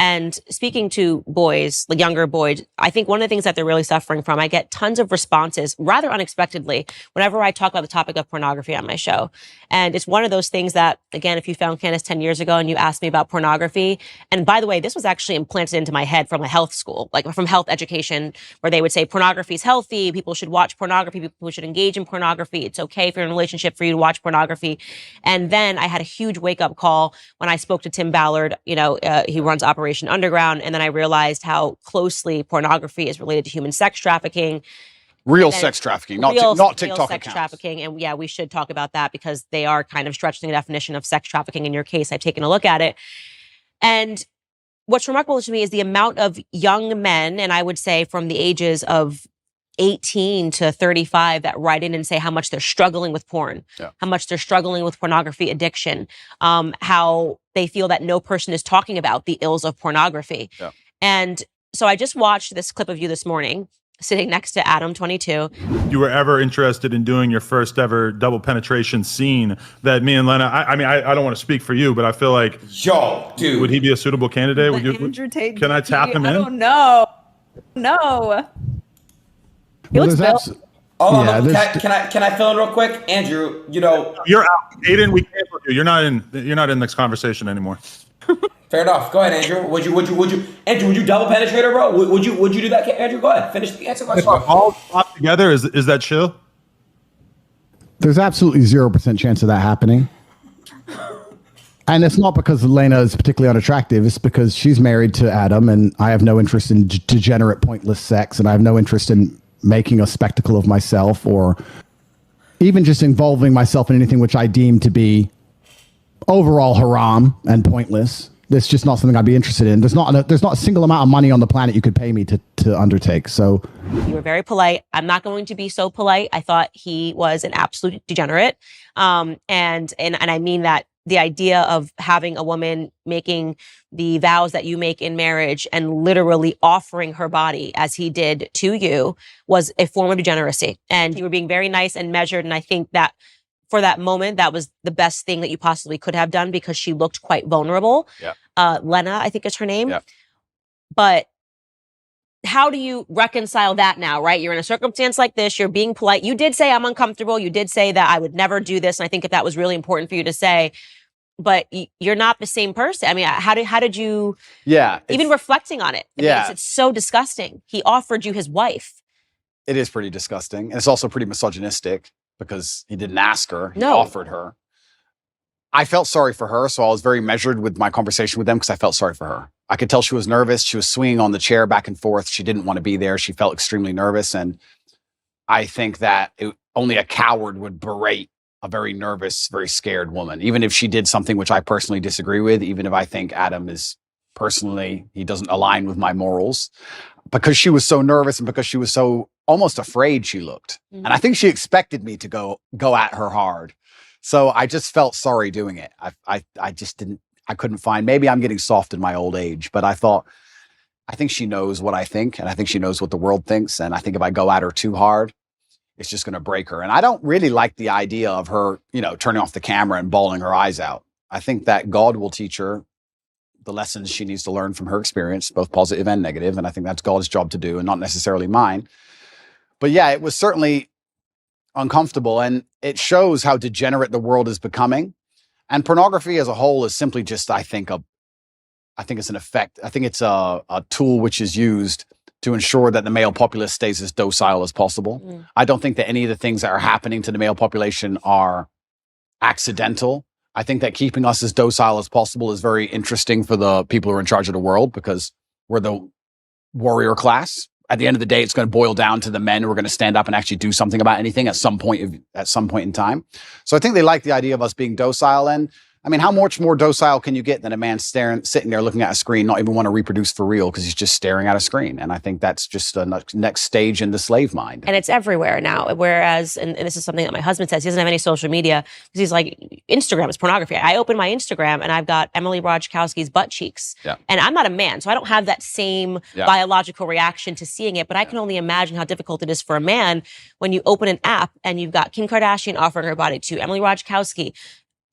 And speaking to boys, like younger boys, I think one of the things that they're really suffering from, I get tons of responses rather unexpectedly whenever I talk about the topic of pornography on my show. And it's one of those things that, again, if you found Candace 10 years ago and you asked me about pornography, and by the way, this was actually implanted into my head from a health school, like from health education, where they would say pornography is healthy, people should watch pornography, people should engage in pornography, it's okay if you're in a relationship for you to watch pornography. And then I had a huge wake-up call when I spoke to Tim Ballard, he runs Operation Underground, and then I realized how closely pornography is related to human sex trafficking. Real sex trafficking, not TikTok real sex trafficking. And yeah, we should talk about that because they are kind of stretching the definition of sex trafficking. In your case, I've taken a look at it. And what's remarkable to me is the amount of young men, and I would say from the ages of 18 to 35 that write in and say how much they're struggling with porn, how much they're struggling with pornography addiction, how they feel that no person is talking about the ills of pornography. Yeah. And so I just watched this clip of you this morning sitting next to Adam22. You were ever interested in doing your first ever double penetration scene that me and Lena, I mean, I don't want to speak for you, but I feel like, yo, dude, would he be a suitable candidate? Can I tap him in? I don't know. No. Well, can I fill in real quick, Andrew? You're out, Aiden. We canceled you. You're not in this conversation anymore. Fair enough. Go ahead, Andrew. Would you, Andrew? Would you double penetrate her, bro? Would you do that, Andrew? Go ahead. Finish the answer. If all pop together, is that chill? There's absolutely 0% chance of that happening. And it's not because Elena is particularly unattractive. It's because she's married to Adam, and I have no interest in degenerate, pointless sex, and I have no interest in making a spectacle of myself or even just involving myself in anything which I deem to be overall haram and pointless. That's just not something I'd be interested in. There's not a single amount of money on the planet you could pay me to undertake. So you were very polite. I'm not going to be so polite. I thought he was an absolute degenerate. And I mean that the idea of having a woman making the vows that you make in marriage and literally offering her body as he did to you was a form of degeneracy. And you were being very nice and measured. And I think that for that moment, that was the best thing that you possibly could have done because she looked quite vulnerable. Yeah. Lena, I think is her name. Yeah. But how do you reconcile that now, right? You're in a circumstance like this. You're being polite. You did say I'm uncomfortable. You did say that I would never do this. And I think that was really important for you to say. But you're not the same person. I mean, how did you? Yeah. Even reflecting on it. It's so disgusting. He offered you his wife. It is pretty disgusting. And it's also pretty misogynistic because he didn't ask her. He offered her. I felt sorry for her. So I was very measured with my conversation with them because I felt sorry for her. I could tell she was nervous. She was swinging on the chair back and forth. She didn't want to be there. She felt extremely nervous. And I think that only a coward would berate a very nervous, very scared woman, even if she did something which I personally disagree with, even if I think Adam is personally, he doesn't align with my morals, because she was so nervous and because she was so almost afraid she looked. Mm-hmm. And I think she expected me to go at her hard. So I just felt sorry doing it. I couldn't find, maybe I'm getting soft in my old age, but I think she knows what I think, and I think she knows what the world thinks. And I think if I go at her too hard, it's just going to break her. And I don't really like the idea of her, turning off the camera and bawling her eyes out. I think that God will teach her the lessons she needs to learn from her experience, both positive and negative. And I think that's God's job to do and not necessarily mine. But yeah, it was certainly uncomfortable, and it shows how degenerate the world is becoming. And pornography as a whole is simply just, I think it's an effect. I think it's a tool which is used to ensure that the male populace stays as docile as possible. Mm. I don't think that any of the things that are happening to the male population are accidental. I think that keeping us as docile as possible is very interesting for the people who are in charge of the world because we're the warrior class. At the end of the day, it's going to boil down to the men who are going to stand up and actually do something about anything at some point in time. So I think they like the idea of us being docile. And I mean, how much more docile can you get than a man sitting there looking at a screen, not even want to reproduce for real because he's just staring at a screen? And I think that's just a next stage in the slave mind. And it's everywhere now. Whereas, and this is something that my husband says, he doesn't have any social media because he's like, Instagram is pornography. I open my Instagram and I've got Emily Ratajkowski's butt cheeks. Yeah. And I'm not a man, so I don't have that same biological reaction to seeing it. But I can only imagine how difficult it is for a man when you open an app and you've got Kim Kardashian offering her body to Emily Ratajkowski.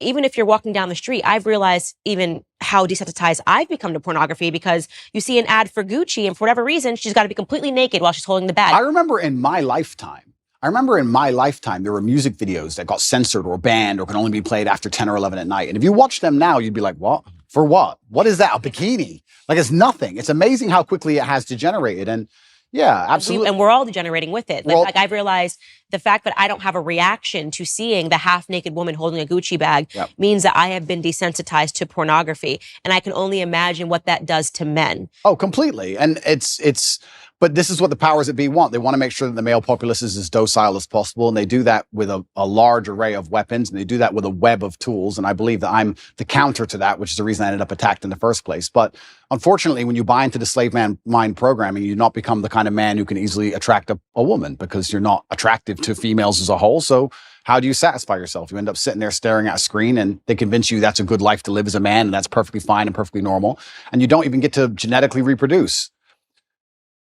even if you're walking down the street, I've realized even how desensitized I've become to pornography, because you see an ad for Gucci and for whatever reason, she's got to be completely naked while she's holding the bag. I remember in my lifetime, there were music videos that got censored or banned or can only be played after 10 or 11 at night. And if you watch them now, you'd be like, what? For what? What is that? A bikini? Like, it's nothing. It's amazing how quickly it has degenerated. And yeah, absolutely. And we're all degenerating with it. Like I've realized the fact that I don't have a reaction to seeing the half-naked woman holding a Gucci bag means that I have been desensitized to pornography. And I can only imagine what that does to men. Oh, completely. And but this is what the powers that be want. They want to make sure that the male populace is as docile as possible. And they do that with a large array of weapons. And they do that with a web of tools. And I believe that I'm the counter to that, which is the reason I ended up attacked in the first place. But unfortunately, when you buy into the slave mind programming, you do not become the kind of man who can easily attract a woman, because you're not attractive to females as a whole. So how do you satisfy yourself? You end up sitting there staring at a screen, and they convince you that's a good life to live as a man, and that's perfectly fine and perfectly normal. And you don't even get to genetically reproduce.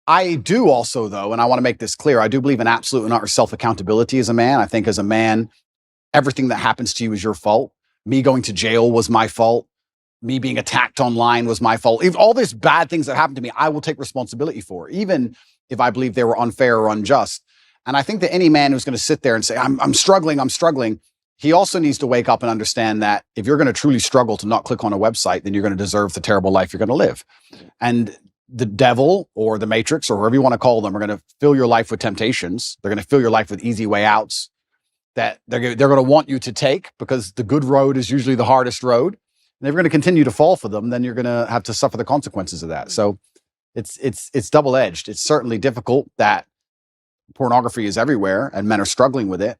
I do also, though, and I want to make this clear, I do believe in absolute and utter self-accountability as a man. I think as a man, everything that happens to you is your fault. Me going to jail was my fault. Me being attacked online was my fault. If all these bad things that happened to me, I will take responsibility for, even if I believe they were unfair or unjust. And I think that any man who's going to sit there and say, I'm struggling, he also needs to wake up and understand that if you're going to truly struggle to not click on a website, then you're going to deserve the terrible life you're going to live. And the devil or the matrix or whoever you want to call them are going to fill your life with temptations. They're going to fill your life with easy way outs that they're going to want you to take, because the good road is usually the hardest road. And if you're going to continue to fall for them, then you're going to have to suffer the consequences of that. So it's double-edged. It's certainly difficult that pornography is everywhere and men are struggling with it.